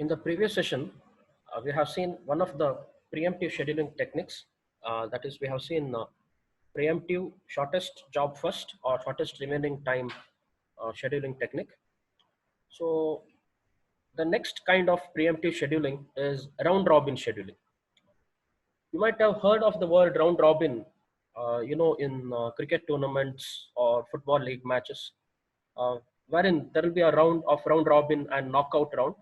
In the previous session, we have seen one of the preemptive scheduling techniques. That is, we have seen preemptive shortest job first or shortest remaining time scheduling technique. So the next kind of preemptive scheduling is round robin scheduling. You might have heard of the word round robin, in cricket tournaments or football league matches, uh, wherein there will be a round of round robin and knockout round,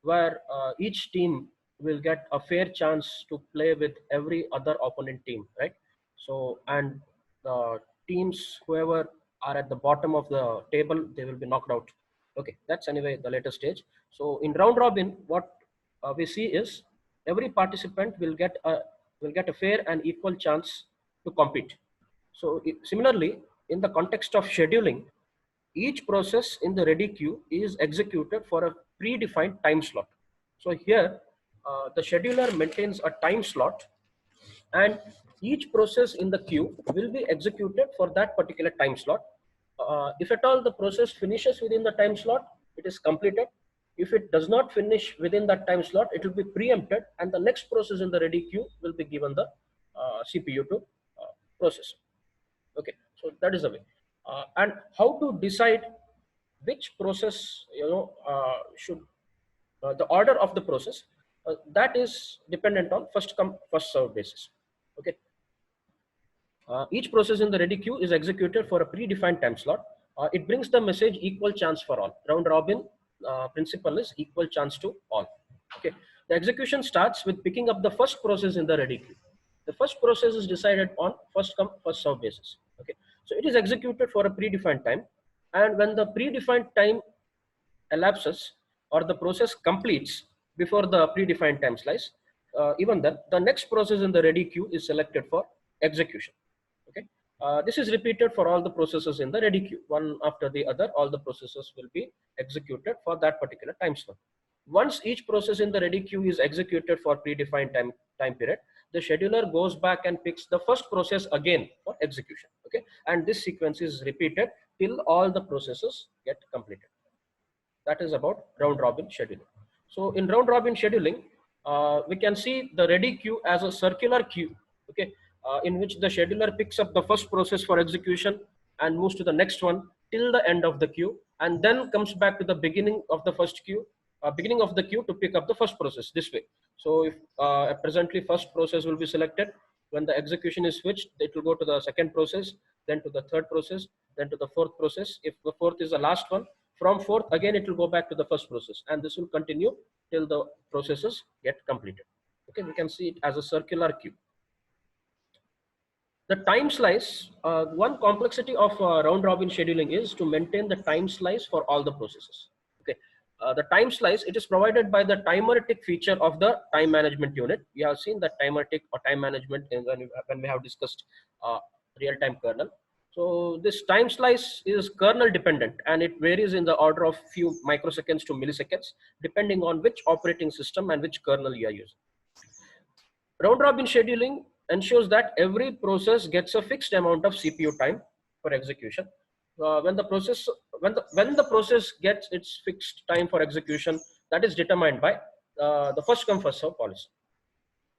where each team will get a fair chance to play with every other opponent team, right? So, and the teams, whoever are at the bottom of the table, they will be knocked out. Okay, that's anyway the later stage. So, in round robin, what we see is every participant will get a fair and equal chance to compete. So, similarly, in the context of scheduling, each process in the ready queue is executed for a predefined time slot. So here, the scheduler maintains a time slot, and each process in the queue will be executed for that particular time slot. If at all the process finishes within the time slot, it is completed. If it does not finish within that time slot, it will be preempted, and the next process in the ready queue will be given the CPU to process. Okay, so that is the way. And how to decide which process should the order of the process, that is dependent on first come first serve basis. Okay, each process in the ready queue is executed for a predefined time slot. It brings the message equal chance for all. Round robin principle is equal chance to all. Okay, the execution starts with picking up the first process in the ready queue. The first process is decided on first come first serve basis. Okay, so it is executed for a predefined time, and when the predefined time elapses or the process completes before the predefined time slice, even then the next process in the ready queue is selected for execution. Okay, this is repeated for all the processes in the ready queue. One after the other, all the processes will be executed for that particular time slot. Once each process in the ready queue is executed for predefined time period, the scheduler goes back and picks the first process again for execution. Okay, and this sequence is repeated till all the processes get completed. That is about round robin scheduling. So in round robin scheduling, we can see the ready queue as a circular queue, okay, in which the scheduler picks up the first process for execution and moves to the next one till the end of the queue, and then comes back to the beginning of the first queue, beginning of the queue to pick up the first process this way. So if presently first process will be selected, when the execution is switched, it will go to the second process, then to the third process, then to the fourth process. If the fourth is the last one, from fourth, again, it will go back to the first process, and this will continue till the processes get completed. Okay, we can see it as a circular queue. The time slice, one complexity of round robin scheduling is to maintain the time slice for all the processes. Okay, the time slice, it is provided by the timer tick feature of the time management unit. We have seen the timer tick or time management when we have discussed real-time kernel. So this time slice is kernel dependent, and it varies in the order of few microseconds to milliseconds, depending on which operating system and which kernel you are using. Round robin scheduling ensures that every process gets a fixed amount of CPU time for execution. When the process gets its fixed time for execution, that is determined by the first come first serve policy.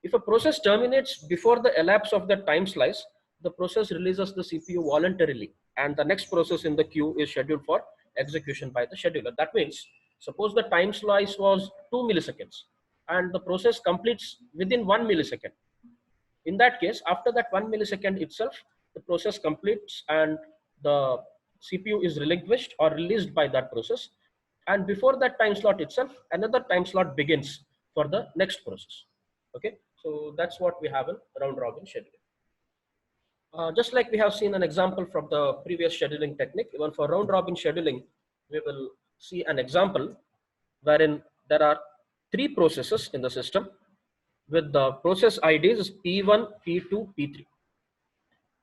If a process terminates before the elapse of the time slice, the process releases the CPU voluntarily, and the next process in the queue is scheduled for execution by the scheduler. That means, suppose the time slice was 2 milliseconds and the process completes within 1 millisecond. In that case, after that 1 millisecond itself, the process completes and the CPU is relinquished or released by that process. And before that time slot itself, another time slot begins for the next process. Okay, so that's what we have in round robin scheduling. Just like we have seen an example from the previous scheduling technique, even for round robin scheduling, we will see an example wherein there are 3 processes in the system with the process IDs P1, P2, P3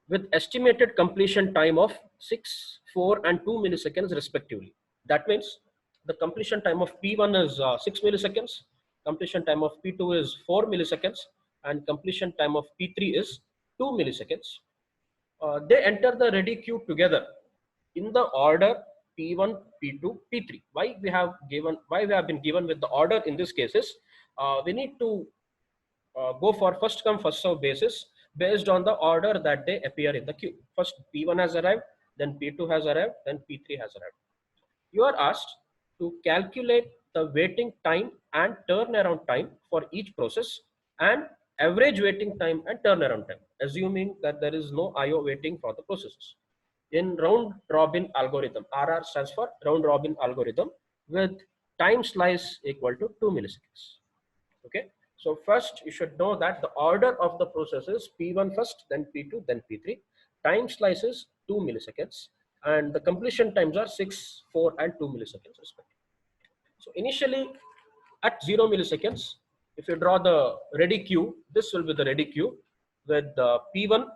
with estimated completion time of 6, 4 and 2 milliseconds respectively. That means the completion time of P1 is 6 milliseconds, completion time of P2 is 4 milliseconds, and completion time of P3 is 2 milliseconds. They enter the ready queue together in the order P1, P2, P3. Why we have been given with the order in this cases? We need to go for first come first serve basis based on the order that they appear in the queue. First P1 has arrived, then P2 has arrived, then P3 has arrived. You are asked to calculate the waiting time and turnaround time for each process and average waiting time and turnaround time, assuming that there is no IO waiting for the processes. In round robin algorithm, RR stands for round robin algorithm with time slice equal to 2 milliseconds. Okay. So first you should know that the order of the process is P1 first, then P2, then P3. Time slice is 2 milliseconds and the completion times are 6, 4 and 2 milliseconds respectively. So initially at 0 milliseconds, if you draw the ready queue, this will be the ready queue with P1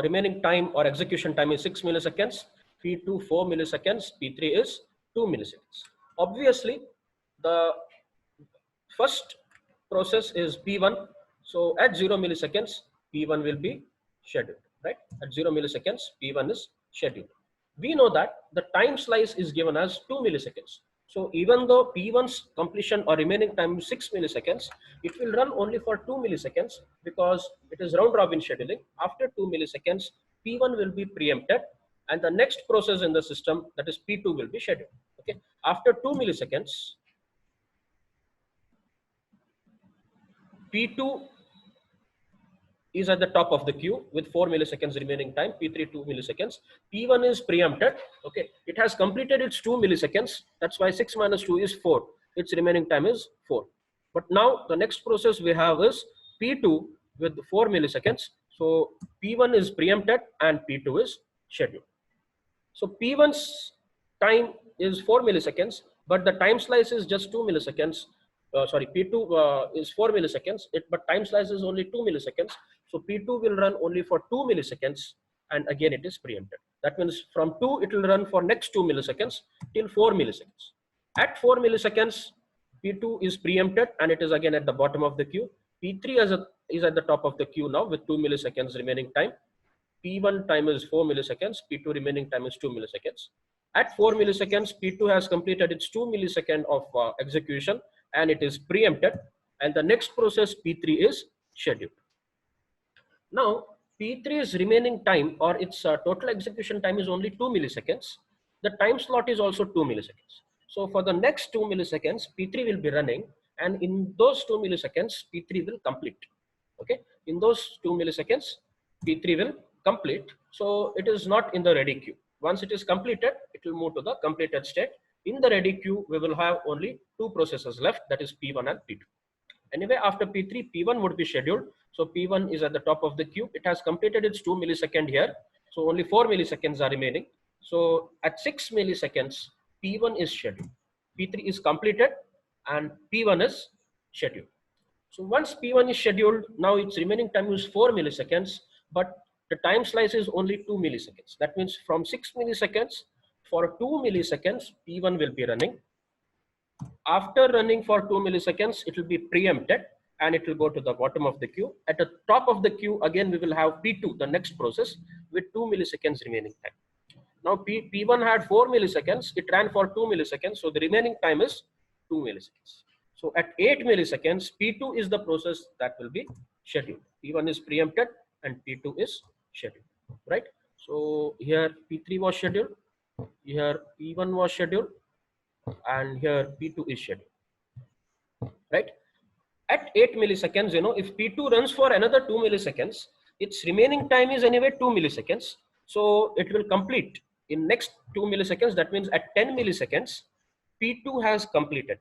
remaining time or execution time is 6 milliseconds, P2 4 milliseconds, P3 is 2 milliseconds. Obviously, the first process is P1. So at 0 milliseconds, P1 will be scheduled, right? At 0 milliseconds, P1 is scheduled. We know that the time slice is given as 2 milliseconds. So even though P1's completion or remaining time is 6 milliseconds, it will run only for 2 milliseconds because it is round robin scheduling. After 2 milliseconds, P1 will be preempted and the next process in the system, that is P2, will be scheduled. Okay. After 2 milliseconds, P2 is at the top of the queue with 4 milliseconds remaining time, P3 2 milliseconds. P1 is preempted. Okay, it has completed its 2 milliseconds. That's why 6 minus 2 is 4. Its remaining time is 4. But now the next process we have is P2 with 4 milliseconds. So P1 is preempted and P2 is scheduled. So P1's time is 4 milliseconds, but the time slice is just 2 milliseconds. Sorry, P2 is 4 milliseconds, but time slice is only 2 milliseconds. So P2 will run only for 2 milliseconds and again it is preempted. That means from 2 it will run for next 2 milliseconds till 4 milliseconds. At 4 milliseconds, P2 is preempted and it is again at the bottom of the queue. P3 is at the top of the queue now with 2 milliseconds remaining time. P1 time is 4 milliseconds, P2 remaining time is 2 milliseconds. At 4 milliseconds, P2 has completed its 2 millisecond of execution and it is preempted and the next process P3 is scheduled. Now P3's remaining time or its total execution time is only 2 milliseconds. The time slot is also 2 milliseconds. So for the next 2 milliseconds, P3 will be running and in those 2 milliseconds, P3 will complete. Okay, in those 2 milliseconds, P3 will complete. So it is not in the ready queue. Once it is completed, it will move to the completed state. In the ready queue, we will have only 2 processes left, that is P1 and P2. Anyway, after P3, P1 would be scheduled. So P1 is at the top of the queue. It has completed its 2 millisecond here. So only 4 milliseconds are remaining. So at 6 milliseconds, P1 is scheduled. P3 is completed and P1 is scheduled. So once P1 is scheduled, now its remaining time is 4 milliseconds, but the time slice is only 2 milliseconds. That means from 6 milliseconds, for 2 milliseconds, P1 will be running. After running for 2 milliseconds, it will be preempted and it will go to the bottom of the queue. At the top of the queue, again, we will have P2, the next process, with 2 milliseconds remaining time. Now P1 had 4 milliseconds, it ran for 2 milliseconds, so the remaining time is 2 milliseconds. So at 8 milliseconds, P2 is the process that will be scheduled. P1 is preempted and P2 is scheduled, right? So here P3 was scheduled, here P1 was scheduled, and here P2 is scheduled, right? At 8 milliseconds, if P2 runs for another 2 milliseconds, its remaining time is anyway 2 milliseconds. So it will complete in next 2 milliseconds. That means at 10 milliseconds, P2 has completed.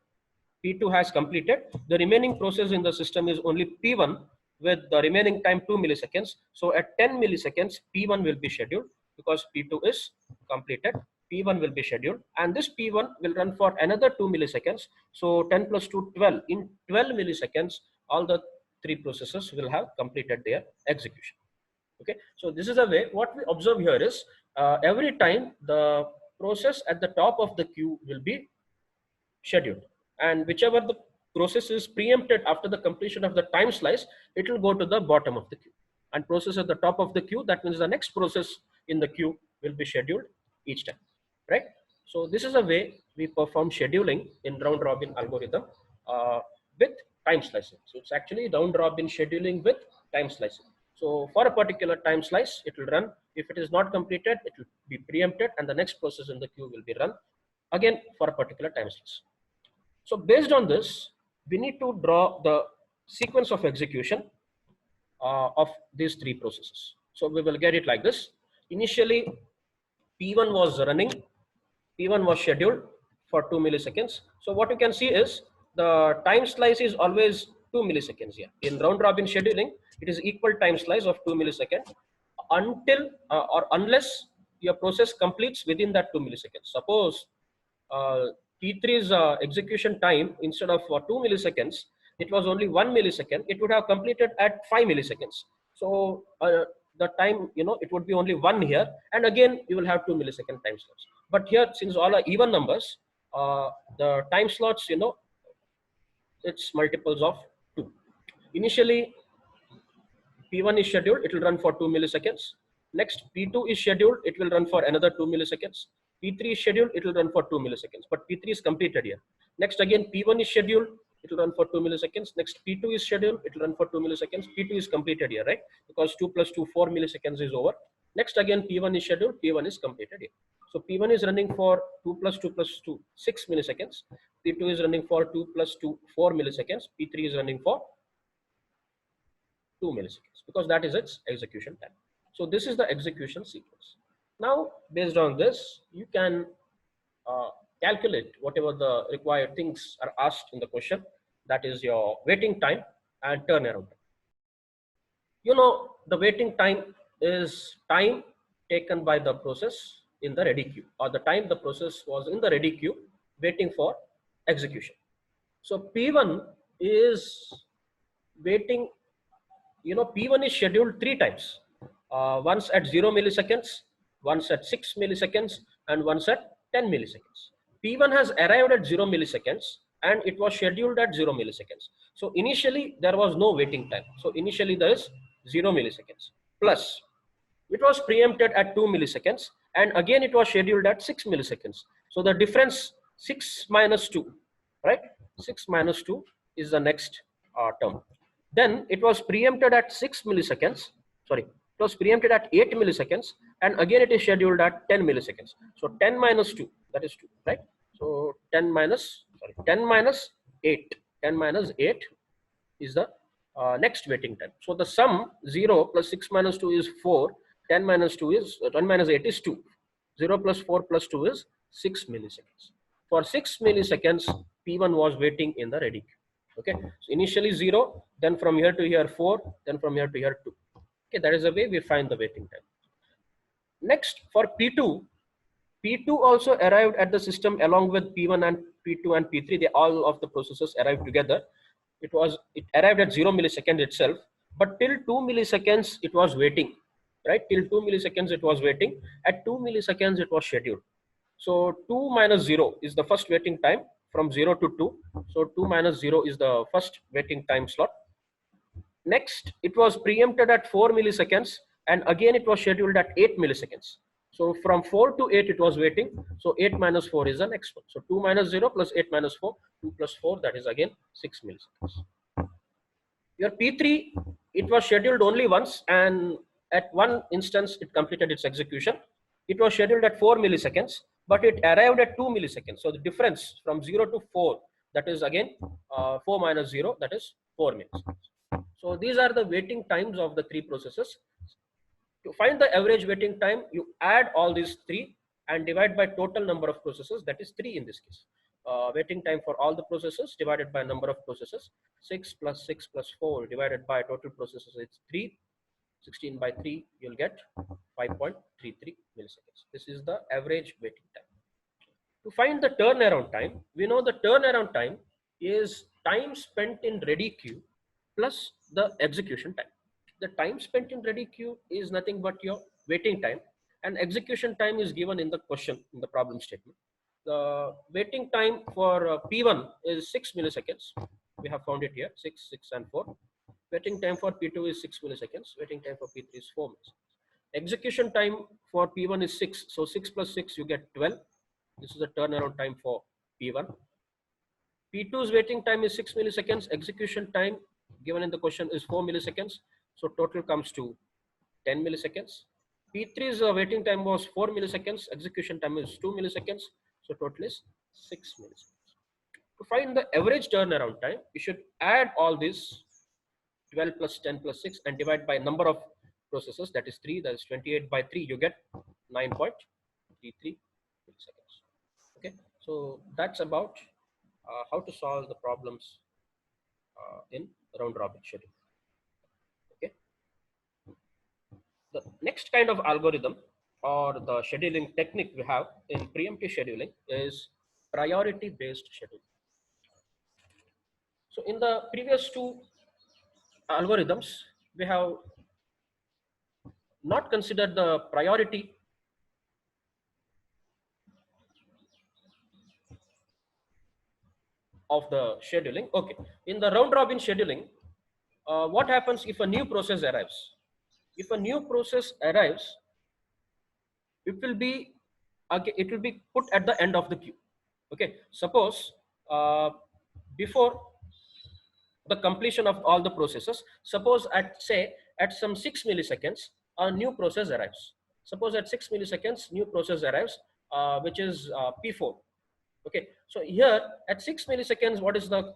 P2 has completed. The remaining process in the system is only P1 with the remaining time 2 milliseconds. So at 10 milliseconds, P1 will be scheduled because P2 is completed. P1 will be scheduled and this P1 will run for another 2 milliseconds. So 10 plus 2, 12. In 12 milliseconds, all the 3 processes will have completed their execution. Okay, so this is a way. What we observe here is every time the process at the top of the queue will be scheduled, and whichever the process is preempted after the completion of the time slice, it will go to the bottom of the queue. And process at the top of the queue, that means the next process in the queue will be scheduled each time, right? So this is a way we perform scheduling in round robin algorithm with time slicing. So it's actually round robin scheduling with time slicing. So for a particular time slice, it will run. If it is not completed, it will be preempted, and the next process in the queue will be run again for a particular time slice. So based on this, we need to draw the sequence of execution of these three processes. So we will get it like this. Initially, P1 was running, P1 was scheduled for 2 milliseconds. So what you can see is the time slice is always 2 milliseconds here. In round robin scheduling, it is equal time slice of 2 milliseconds until or unless your process completes within that 2 milliseconds. Suppose uh, T3's execution time, instead of 2 milliseconds, it was only 1 millisecond, it would have completed at 5 milliseconds. So the time, it would be only 1 here, and again you will have 2 millisecond time slots. But here, since all are even numbers, the time slots, it's multiples of 2. Initially, P1 is scheduled, it will run for 2 milliseconds. Next, P2 is scheduled, it will run for another 2 milliseconds. P3 is scheduled, it will run for 2 milliseconds. But P3 is completed here. Next, again, P1 is scheduled, it will run for 2 milliseconds. Next, P2 is scheduled, it will run for 2 milliseconds. P2 is completed here, right? Because 2 plus 2, 4 milliseconds is over. Next, again, P1 is scheduled, P1 is completed here. So P1 is running for 2 plus 2 plus 2, 6 milliseconds. P2 is running for 2 plus 2, 4 milliseconds. P3 is running for 2 milliseconds because that is its execution time. So this is the execution sequence. Now, based on this, you can calculate whatever the required things are asked in the question. That is your waiting time and turnaround time. The waiting time is time taken by the process in the ready queue, or the time the process was in the ready queue waiting for execution. So P1 is waiting, P1 is scheduled 3 times, once at 0 milliseconds, once at 6 milliseconds, and once at 10 milliseconds. P1 has arrived at 0 milliseconds and it was scheduled at 0 milliseconds. So initially there was no waiting time. So initially there is 0 milliseconds. Plus, it was preempted at 2 milliseconds and again it was scheduled at 6 milliseconds. So the difference 6 minus 2, right? 6 minus 2 is the next term. Then it was preempted at 6 milliseconds. Sorry, it was preempted at 8 milliseconds and again it is scheduled at 10 milliseconds. So 10 minus 2, that is 2, right? So 10 minus 8. 10 minus 8 is the next waiting time. So the sum 0 plus 6 minus 2 is 4. 10 minus 2 is 10 minus 8 is 2. 0 plus 4 plus 2 is 6 milliseconds. For 6 milliseconds, P1 was waiting in the ready queue. Okay, so initially 0, then from here to here 4, then from here to here 2. Okay, that is the way we find the waiting time. Next, for P2, P2 also arrived at the system along with P1 and P2 and P3. They all of the processes arrived together. It arrived at 0 millisecond itself, but till 2 milliseconds it was waiting, right? Till 2 milliseconds it was waiting. At 2 milliseconds it was scheduled. So 2 minus 0 is the first waiting time from 0 to 2. So 2 minus 0 is the first waiting time slot. Next, it was preempted at 4 milliseconds and again it was scheduled at 8 milliseconds. So from 4 to 8 it was waiting. So 8 minus 4 is the next one. So 2 minus 0 plus 8 minus 4, 2 plus 4, that is again 6 milliseconds. Your P3, it was scheduled only once and at one instance it completed its execution. It was scheduled at 4 milliseconds, but it arrived at 2 milliseconds. So the difference from 0 to 4, that is again 4 minus 0, that is 4 milliseconds. So these are the waiting times of the three processes. To find the average waiting time, you add all these three and divide by total number of processes, that is 3 in this case. Waiting time for all the processes divided by number of processes. 6 plus 6 plus 4 divided by total processes, it's 3. 16 by 3, you'll get 5.33 milliseconds. This is the average waiting time. To find the turnaround time, we know the turnaround time is time spent in ready queue plus the execution time. The time spent in ready queue is nothing but your waiting time, and execution time is given in the question, in the problem statement. The waiting time for P1 is 6 milliseconds. We have found it here, 6, 6 and 4. Waiting time for P2 is 6 milliseconds. Waiting time for P3 is 4 milliseconds. Execution time for P1 is 6. So 6 plus 6, you get 12. This is the turnaround time for P1. P2's waiting time is 6 milliseconds. Execution time given in the question is 4 milliseconds. So total comes to 10 milliseconds. P3's waiting time was 4 milliseconds. Execution time is 2 milliseconds. So total is 6 milliseconds. To find the average turnaround time, you should add all these 12 plus 10 plus 6 and divide by number of processes, that is 3, that is 28 by 3, you get 9.33 milliseconds. Okay, so that's about how to solve the problems in round robin schedule. Okay, the next kind of algorithm or the scheduling technique we have in preemptive scheduling is priority based scheduling. So in the previous two algorithms, we have not considered the priority of the scheduling. Okay, in the round robin scheduling, what happens if a new process arrives? If a new process arrives, it will be it will be put at the end of the queue. Okay, suppose before the completion of all the processes, suppose at say at some 6 milliseconds, a new process arrives. Suppose at 6 milliseconds, new process arrives, which is P4. Okay, so here at 6 milliseconds, what is the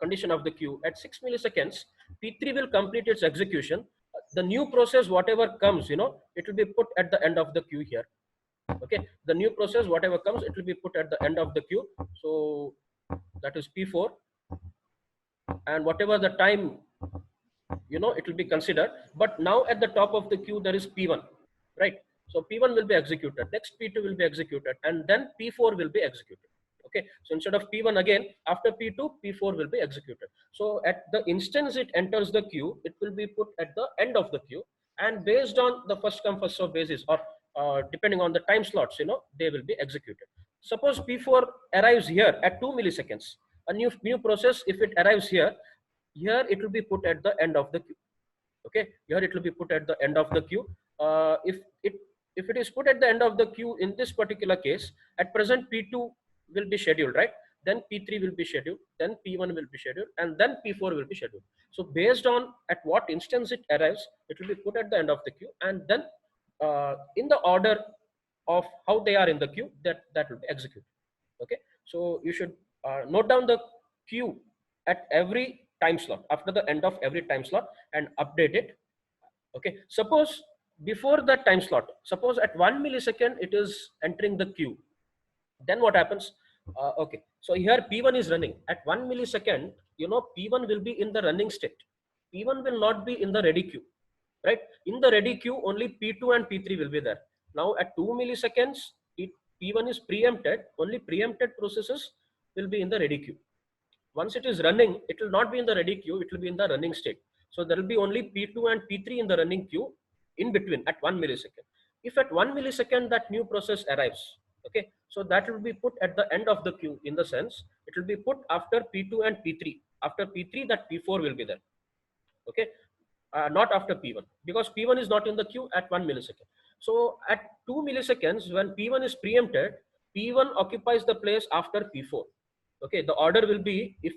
condition of the queue? At 6 milliseconds, P3 will complete its execution. The new process, whatever comes, it will be put at the end of the queue here. Okay, the new process, whatever comes, it will be put at the end of the queue. So that is P4, and whatever the time, it will be considered. But now at the top of the queue, there is P1, right? So P1 will be executed. Next P2 will be executed, and then P4 will be executed. Okay, so instead of P1 again, after P2, P4 will be executed. So at the instance it enters the queue, it will be put at the end of the queue, and based on the first come first serve basis, or depending on the time slots, they will be executed. Suppose P4 arrives here at 2 milliseconds. A new process, if it arrives here it will be put at the end of the queue. Okay, here it will be put at the end of the queue. If it is put at the end of the queue in this particular case, at present P2 will be scheduled, right? Then P3 will be scheduled, then P1 will be scheduled, and then P4 will be scheduled. So based on at what instance it arrives, it will be put at the end of the queue, and then in the order of how they are in the queue, that will be executed. Okay, so you should note down the queue at every time slot, after the end of every time slot, and update it. Okay, suppose before that time slot, suppose at 1 millisecond it is entering the queue, then what happens? Okay, so here P1 is running at 1 millisecond. P1 will be in the running state. P1 will not be in the ready queue, right? In the ready queue, only P2 and P3 will be there. Now at 2 milliseconds, P1 is preempted. Only preempted processes will be in the ready queue. Once it is running, it will not be in the ready queue, it will be in the running state. So there will be only P2 and P3 in the running queue in between at 1 millisecond. If at 1 millisecond that new process arrives, okay, so that will be put at the end of the queue, in the sense it will be put after P2 and P3. After P3, that P4 will be there. Okay, not after P1, because P1 is not in the queue at 1 millisecond. So at 2 milliseconds, when P1 is preempted, P1 occupies the place after P4. Okay, the order will be, if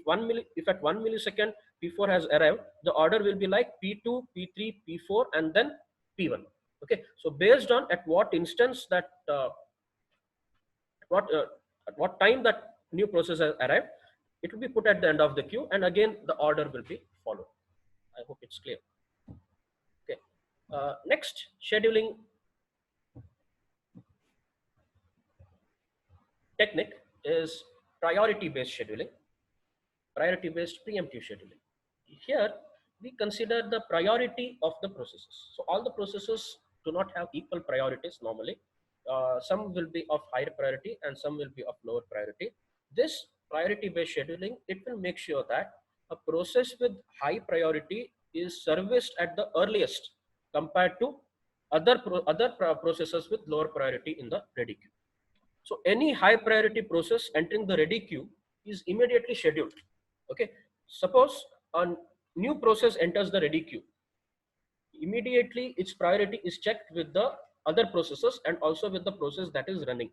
at 1 millisecond P4 has arrived, the order will be like P2, P3, P4, and then P1. Okay, so based on at what instance that what at what time that new process has arrived, it will be put at the end of the queue, and again the order will be followed. I hope it's clear. Okay, next scheduling technique is priority based scheduling, priority based preemptive scheduling. Here we consider the priority of the processes. So all the processes do not have equal priorities normally. Some will be of higher priority and some will be of lower priority. This priority based scheduling, it will make sure that a process with high priority is serviced at the earliest compared to other processes with lower priority in the ready queue. So any high priority process entering the ready queue is immediately scheduled. Okay, suppose a new process enters the ready queue. immediately its priority is checked with the other processes and also with the process that is running.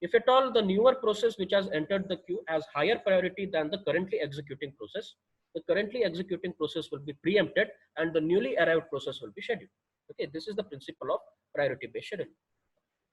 If at all the newer process which has entered the queue has higher priority than the currently executing process, the currently executing process will be preempted and the newly arrived process will be scheduled. Okay, this is the principle of priority based scheduling.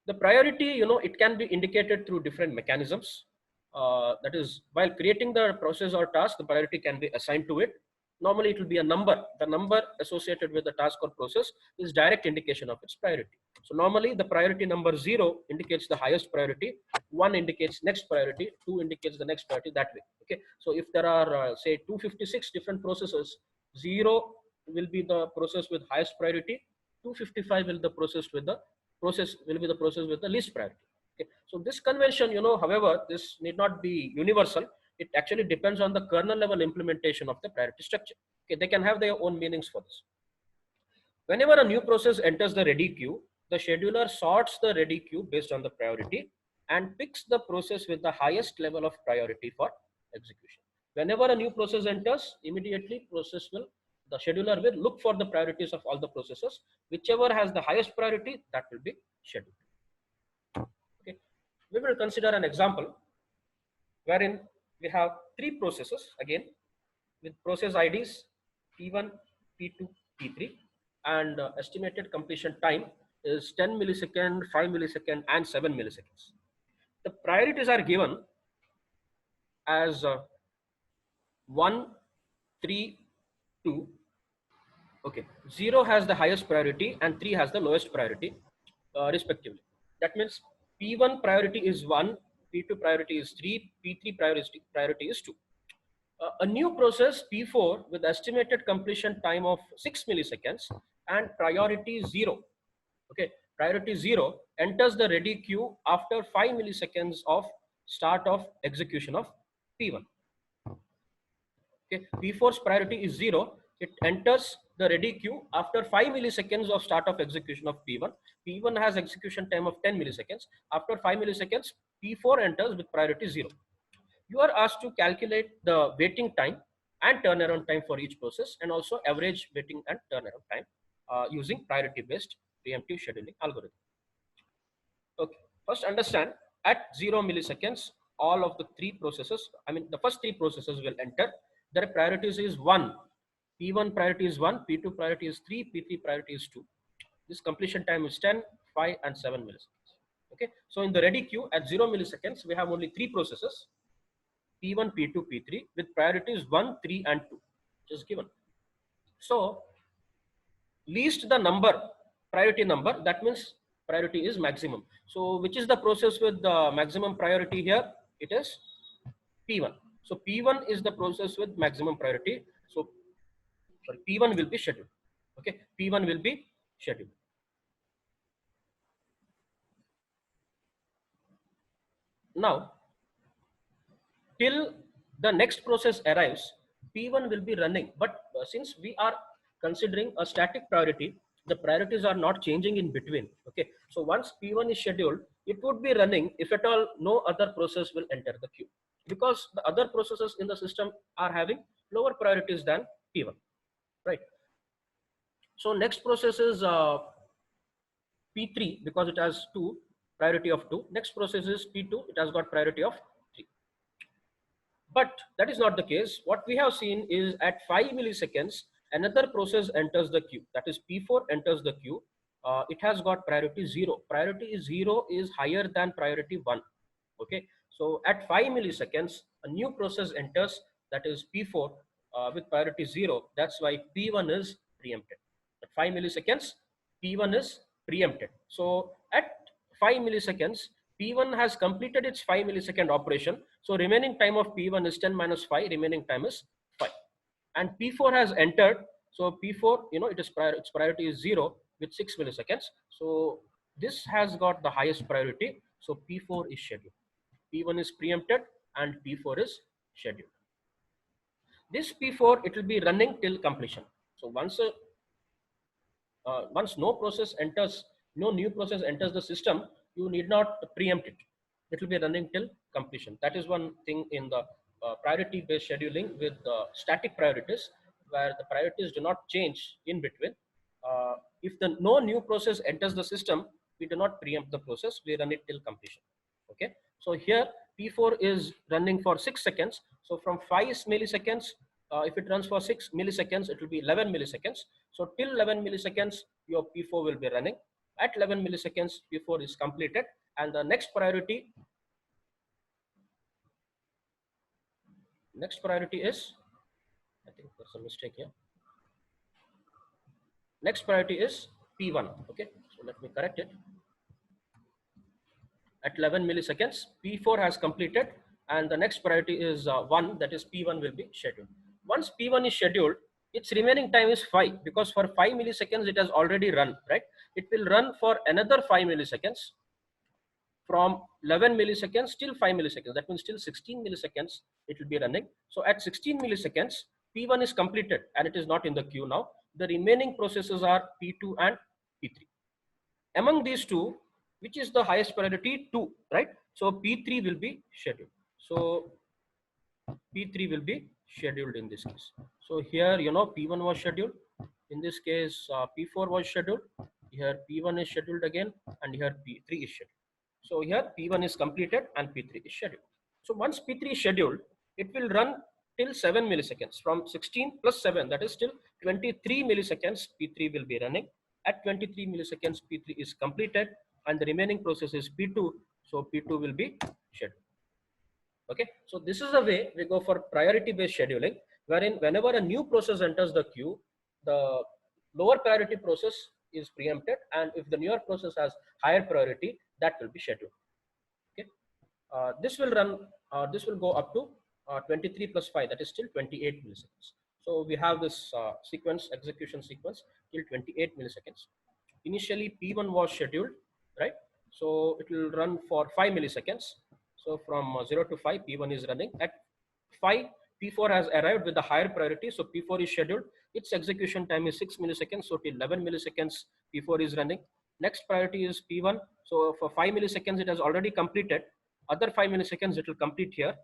The priority, it can be indicated through different mechanisms. That is, while creating the process or task, the priority can be assigned to it. Normally it will be a number. The number associated with the task or process is direct indication of its priority. So normally the priority number 0 indicates the highest priority, 1 indicates next priority, 2 indicates the next priority, that way. Okay, so if there are say 256 different processes, 0 will be the process with highest priority, 255 will be the process with the least priority. Okay, so this convention, however, this need not be universal. It actually depends on the kernel level implementation of the priority structure. Okay, they can have their own meanings for this. Whenever a new process enters the ready queue, the scheduler sorts the ready queue based on the priority and picks the process with the highest level of priority for execution. Whenever a new process enters, immediately the scheduler will look for the priorities of all the processes. Whichever has the highest priority, that will be scheduled. Okay. We will consider an example wherein we have three processes again with process IDs P1, P2, P3, and estimated completion time is 10 millisecond, 5 millisecond, and 7 milliseconds. The priorities are given as 1, 3, 2. Okay, 0 has the highest priority and 3 has the lowest priority, respectively. That means P1 priority is 1, P2 priority is 3, P3 priority is 2. A new process P4 with estimated completion time of 6 milliseconds and priority 0. Okay, priority 0 enters the ready queue after 5 milliseconds of start of execution of P1. Okay, P4's priority is 0. It enters the ready queue after 5 milliseconds of start of execution of P1. P1 has execution time of 10 milliseconds. After 5 milliseconds, P4 enters with priority 0. You are asked to calculate the waiting time and turnaround time for each process and also average waiting and turnaround time using priority based preemptive scheduling algorithm. Okay, first understand at 0 milliseconds, all of the three processes, the first three processes will enter. Their priorities is 1. P1 priority is 1, P2 priority is 3, P3 priority is 2. This completion time is 10, 5, and 7 milliseconds. Okay, so in the ready queue at 0 milliseconds, we have only three processes P1, P2, P3 with priorities 1, 3, and 2, which is given. So least the number, priority number, that means priority is maximum. So which is the process with the maximum priority here? It is P1. So P1 is the process with maximum priority. So sorry, P1 will be scheduled. Okay, P1 will be scheduled. Now, till the next process arrives, P1 will be running. But since we are considering a static priority, the priorities are not changing in between. Okay, so once P1 is scheduled, it would be running if at all no other process will enter the queue, because the other processes in the system are having lower priorities than P1, right? So next process is P3 because it has 2, priority of 2. Next process is P2, it has got priority of 3. But that is not the case. What we have seen is at 5 milliseconds, another process enters the queue. That is P4 enters the queue. It has got priority 0. Priority 0 is higher than priority 1. Okay. So at 5 milliseconds, a new process enters, that is P4 with priority 0. That's why P1 is preempted. At 5 milliseconds, P1 is preempted. So at 5 milliseconds, P1 has completed its 5 millisecond operation. So remaining time of P1 is 10 minus 5, remaining time is 5. And P4 has entered. So P4, its priority is 0 with 6 milliseconds. So this has got the highest priority. So P4 is scheduled. P1 is preempted and P4 is scheduled. This P4, it will be running till completion. So once no new process enters the system, you need not preempt it. It will be running till completion. That is one thing in the priority based scheduling with static priorities, where the priorities do not change in between. if the no new process enters the system, we do not preempt the process, we run it till completion. Okay, so here P4 is running for 6 seconds. So from 5 milliseconds, if it runs for 6 milliseconds, it will be 11 milliseconds. So till 11 milliseconds, your P4 will be running. At 11 milliseconds, P4 is completed, and the next priority is, I think there's a mistake here. Next priority is P1. Okay, so let me correct it. At 11 milliseconds, P4 has completed, and the next priority is 1, that is P1 will be scheduled. Once P1 is scheduled, its remaining time is 5, because for 5 milliseconds it has already run, right? It will run for another 5 milliseconds, from 11 milliseconds till 5 milliseconds. That means till 16 milliseconds it will be running. So at 16 milliseconds, P1 is completed and it is not in the queue now. The remaining processes are P2 and P3. Among these two, which is the highest priority? 2, right? So P3 will be scheduled. So P3 will be scheduled in this case. So here, P1 was scheduled. In this case, P4 was scheduled. Here P1 is scheduled again, and here P3 is scheduled. So here P1 is completed and P3 is scheduled. So once P3 is scheduled, it will run till 7 milliseconds. From 16 plus 7, that is still 23 milliseconds, P3 will be running. At 23 milliseconds, P3 is completed, and the remaining process is P2. So P2 will be scheduled. Okay, so this is the way we go for priority based scheduling, wherein whenever a new process enters the queue, the lower priority process is preempted, and if the newer process has higher priority, that will be scheduled. Okay, this will run, this will go up to 23 plus 5, that is still 28 milliseconds. So we have this sequence, execution sequence till 28 milliseconds. Initially P1 was scheduled, right? So it will run for 5 milliseconds. So from 0 to 5, P1 is running. At 5, P4 has arrived with the higher priority, so P4 is scheduled. Its execution time is 6 milliseconds, so till 11 milliseconds, P4 is running. Next priority is P1. So for 5 milliseconds, it has already completed. Other 5 milliseconds, it will complete here,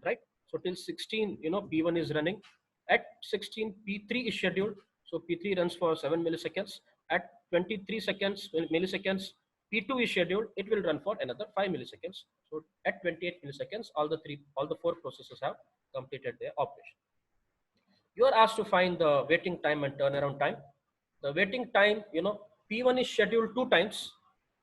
right? So till 16, P1 is running. At 16, P3 is scheduled. So P3 runs for 7 milliseconds. At 23 milliseconds, P2 is scheduled. It will run for another 5 milliseconds. So at 28 milliseconds, all the 4 processes have completed their operation. You are asked to find the waiting time and turnaround time. The waiting time, P1 is scheduled 2 times,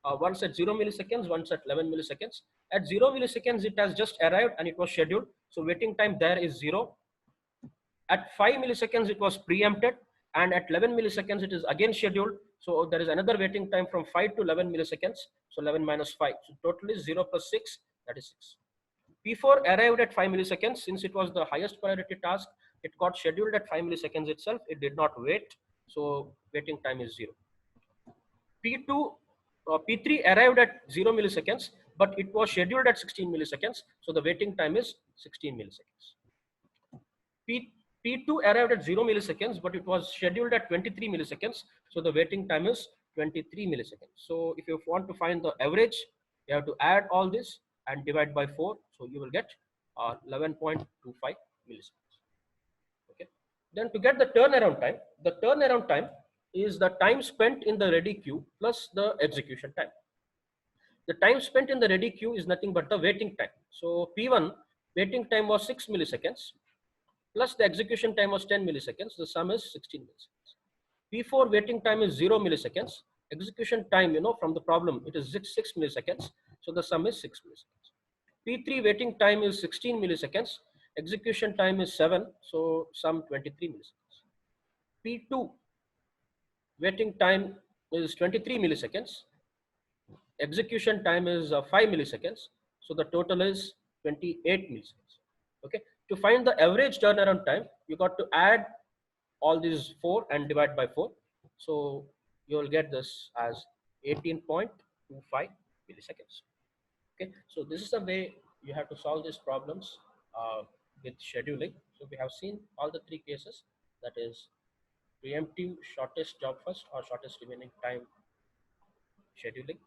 once at 0 milliseconds, once at 11 milliseconds. At 0 milliseconds, it has just arrived and it was scheduled. So waiting time there is 0. At 5 milliseconds, it was preempted, and at 11 milliseconds, it is again scheduled. So there is another waiting time from 5 to 11 milliseconds. So 11 minus 5. So total is 0 plus 6, that is 6. P4 arrived at 5 milliseconds. Since it was the highest priority task, it got scheduled at 5 milliseconds itself. It did not wait. So waiting time is 0. P2, P3 arrived at 0 milliseconds, but it was scheduled at 16 milliseconds. So the waiting time is 16 milliseconds. P2 arrived at 0 milliseconds, but it was scheduled at 23 milliseconds. So the waiting time is 23 milliseconds. So if you want to find the average, you have to add all this and divide by 4. So you will get 11.25 milliseconds. Okay. Then to get the turnaround time is the time spent in the ready queue plus the execution time. The time spent in the ready queue is nothing but the waiting time. So P1 waiting time was 6 milliseconds, plus the execution time was 10 milliseconds. The sum is 16 milliseconds. P4 waiting time is 0 milliseconds. Execution time, from the problem, it is 6 milliseconds. So the sum is 6 milliseconds. P3 waiting time is 16 milliseconds. Execution time is 7. So sum 23 milliseconds. P2 waiting time is 23 milliseconds. Execution time is 5 milliseconds. So the total is 28 milliseconds. Okay. To find the average turnaround time, you got to add all these 4 and divide by 4. So you will get this as 18.25 milliseconds. Okay. So this is the way you have to solve these problems with scheduling. So we have seen all the 3 cases, that is preemptive shortest job first or shortest remaining time scheduling,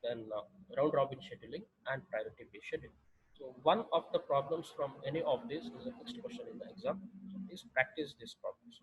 then round robin scheduling, and priority based scheduling. So one of the problems from any of these is a fixed question in the exam. So please practice these problems.